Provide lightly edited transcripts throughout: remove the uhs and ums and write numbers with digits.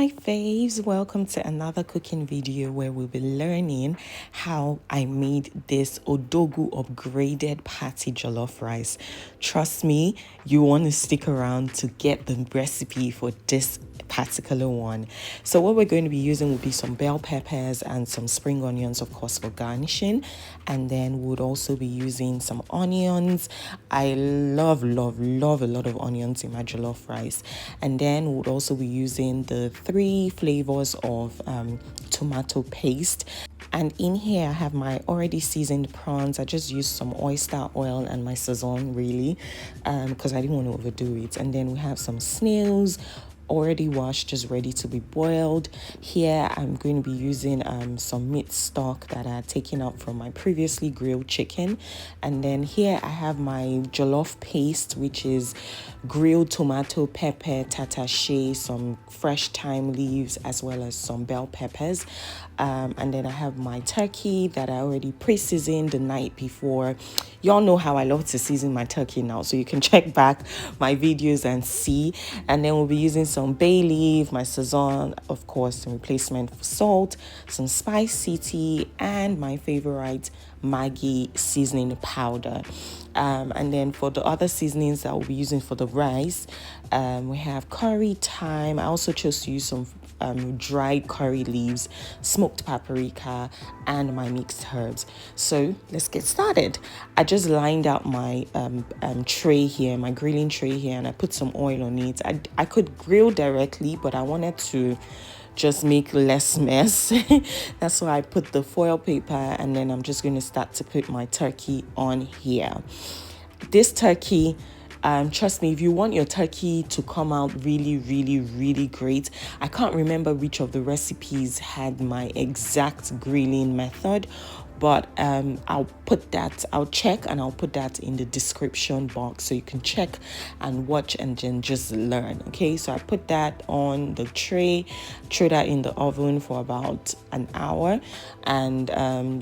Hi faves, welcome to another cooking video where we'll be learning how I made this odogu upgraded patty jollof rice. Trust me, you want to stick around to get the recipe for this particular one. So what we're going to be using will be some bell peppers and some spring onions, of course, for garnishing, and then we'll also be using some onions. I love a lot of onions in my jollof rice. And then we'll also be using the 3 flavors of tomato paste. And in here I have my already seasoned prawns. I just used some oyster oil and my sazon, really, because I didn't want to overdo it. And then we have some snails already washed, just ready to be boiled. Here I'm going to be using some meat stock that I had taken out from my previously grilled chicken. And then here I have my jollof paste, which is grilled tomato, pepper, tatashe, some fresh thyme leaves, as well as some bell peppers. And then I have my turkey that I already pre-seasoned the night before. Y'all know how I love to season my turkey now, so you can check back my videos and see. And then we'll be using some bay leaf, my sazon, of course, some replacement for salt, some spice tea, and my favorite Maggi seasoning powder. And then for the other seasonings that we'll be using for the rice, we have curry, thyme. I also chose to use some dried curry leaves, smoked paprika, and my mixed herbs. So let's get started. I just lined out my tray here, my grilling tray here, and I put some oil on it. I could grill directly, but I wanted to just make less mess. That's why I put the foil paper, and then I'm just going to start to put my turkey on here. This turkey, trust me, if you want your turkey to come out really great, I can't remember which of the recipes had my exact grilling method, but I'll check and I'll put that in the description box so you can check and watch and then just learn. Okay, so I put that on the tray, threw that in the oven for about an hour, and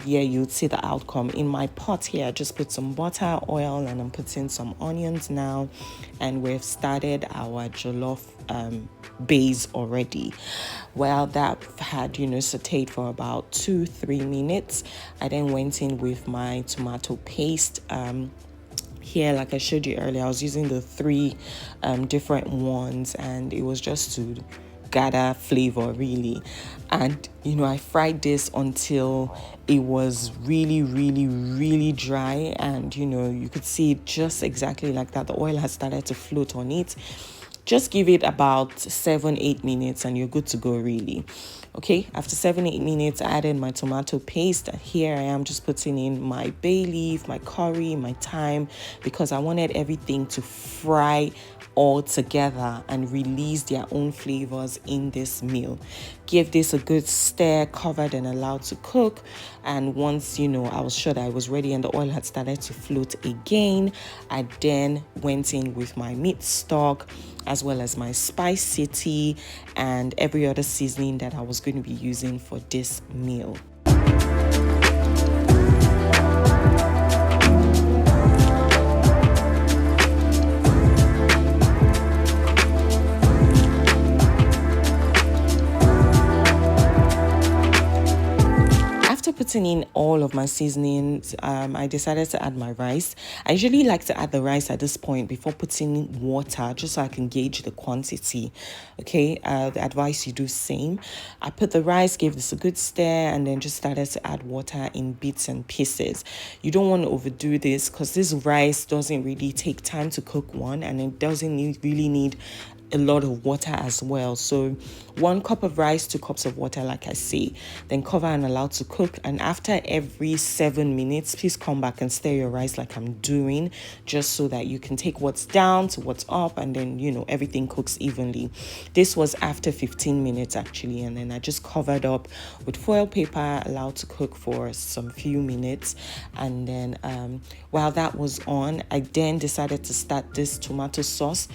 yeah, you'll see the outcome. In my pot here, I just put some butter, oil, and I'm putting some onions now, and we've started our jollof base already. Well, that had sauteed for about 2-3 minutes. I then went in with my tomato paste. Here, like I showed you earlier, I was using the 3 different ones, and it was just to gather flavor, really. And I fried this until it was really dry, and you could see it just exactly like that. The oil has started to float on it. Just give it about 7-8 minutes and you're good to go, really. Okay, after 7-8 minutes, I added my tomato paste. Here I am just putting in my bay leaf, my curry, my thyme, because I wanted everything to fry all together and release their own flavors in this meal. Give this a good stir, covered and allowed to cook. And once I was sure that I was ready and the oil had started to float again, I then went in with my meat stock, as well as my spice tea and every other seasoning that I was going to be using for this meal. Putting in all of my seasonings, I decided to add my rice. I usually like to add the rice at this point before putting water, just so I can gauge the quantity. Okay, the advice you do same. I put the rice, gave this a good stir, and then just started to add water in bits and pieces. You don't want to overdo this because this rice doesn't really take time to cook, one, and it doesn't really need a lot of water as well. So 1 cup of rice, 2 cups of water, like I say, then cover and allow to cook. And after every 7 minutes, please come back and stir your rice like I'm doing, just so that you can take what's down to what's up, and then everything cooks evenly. This was after 15 minutes actually, and then I just covered up with foil paper, allowed to cook for some few minutes. And then While that was on, I then decided to start this tomato sauce,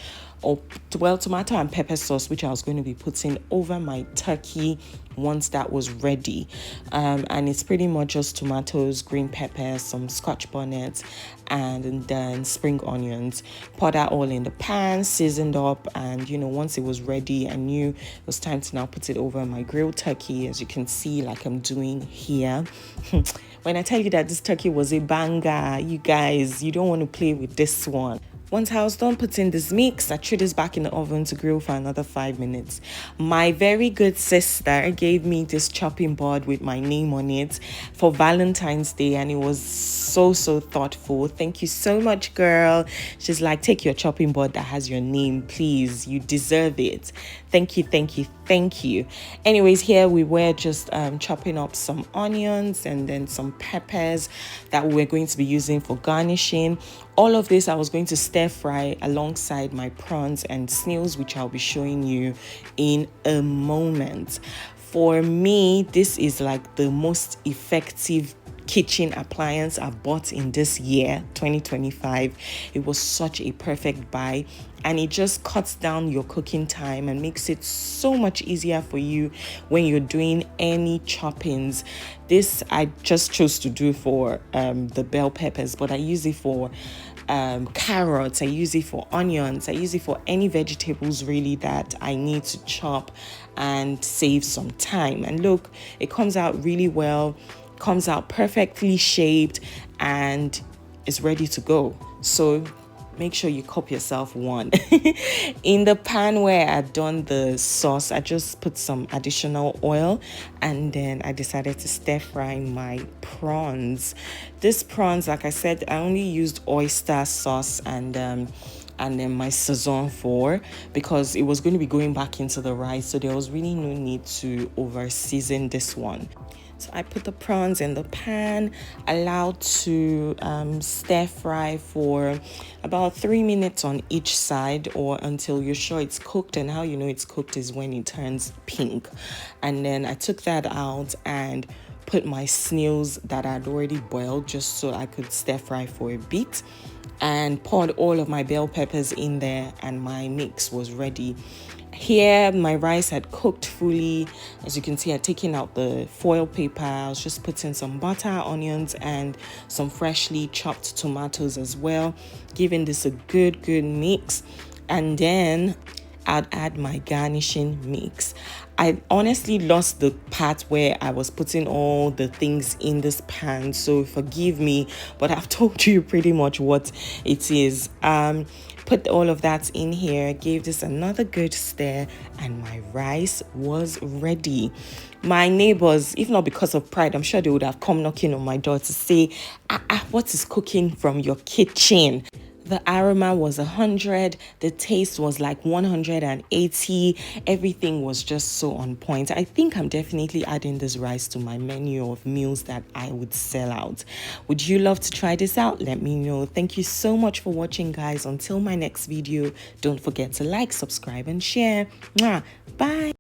or well, tomato and pepper sauce, which I was going to be putting over my turkey once that was ready. And it's pretty much just tomatoes, green peppers, some scotch bonnets, and then spring onions. Pour that all in the pan, seasoned up, and once it was ready, I knew it was time to now put it over my grilled turkey, as you can see, like I'm doing here. When I tell you that this turkey was a banger, you guys, you don't want to play with this one. Once I was done putting this mix, I threw this back in the oven to grill for another 5 minutes. My very good sister gave me this chopping board with my name on it for Valentine's Day, and it was so thoughtful. Thank you so much, girl. She's like, take your chopping board that has your name, please. You deserve it. Thank you, thank you, thank you. Anyways, here we were just chopping up some onions and then some peppers that we're going to be using for garnishing. All of this I was going to stir fry alongside my prawns and snails, which I'll be showing you in a moment. For me, this is like the most effective kitchen appliance I've bought in this year, 2025. It was such a perfect buy, and it just cuts down your cooking time and makes it so much easier for you when you're doing any choppings. This I just chose to do for the bell peppers, but I use it for carrots, I use it for onions, I use it for any vegetables really that I need to chop and save some time. And look, it comes out really well, comes out perfectly shaped, and is ready to go. So make sure you cup yourself one. In the pan where I'd done the sauce, I just put some additional oil, and then I decided to stir fry my prawns. This prawns, like I said, I only used oyster sauce and then my Sazon 4 because it was going to be going back into the rice, so there was really no need to over season this one. So I put the prawns in the pan, allowed to stir fry for about 3 minutes on each side, or until you're sure it's cooked. And how you know it's cooked is when it turns pink. And then I took that out and put my snails that I'd already boiled just so I could stir fry for a bit, and poured all of my bell peppers in there, and my mix was ready. Here, my rice had cooked fully. As you can see, I'd taken out the foil paper. I was just putting some butter, onions, and some freshly chopped tomatoes as well, giving this a good mix. And then I'd add my garnishing mix. I honestly lost the part where I was putting all the things in this pan, so forgive me, but I've told you pretty much what it is. Put all of that in here, gave this another good stir, and my rice was ready. My neighbors, if not because of pride, I'm sure they would have come knocking on my door to say, what is cooking from your kitchen? The aroma was 100, the taste was like 180, everything was just so on point. I think I'm definitely adding this rice to my menu of meals that I would sell out. Would you love to try this out? Let me know. Thank you so much for watching, guys. Until my next video, don't forget to like, subscribe, and share. Mwah. Bye.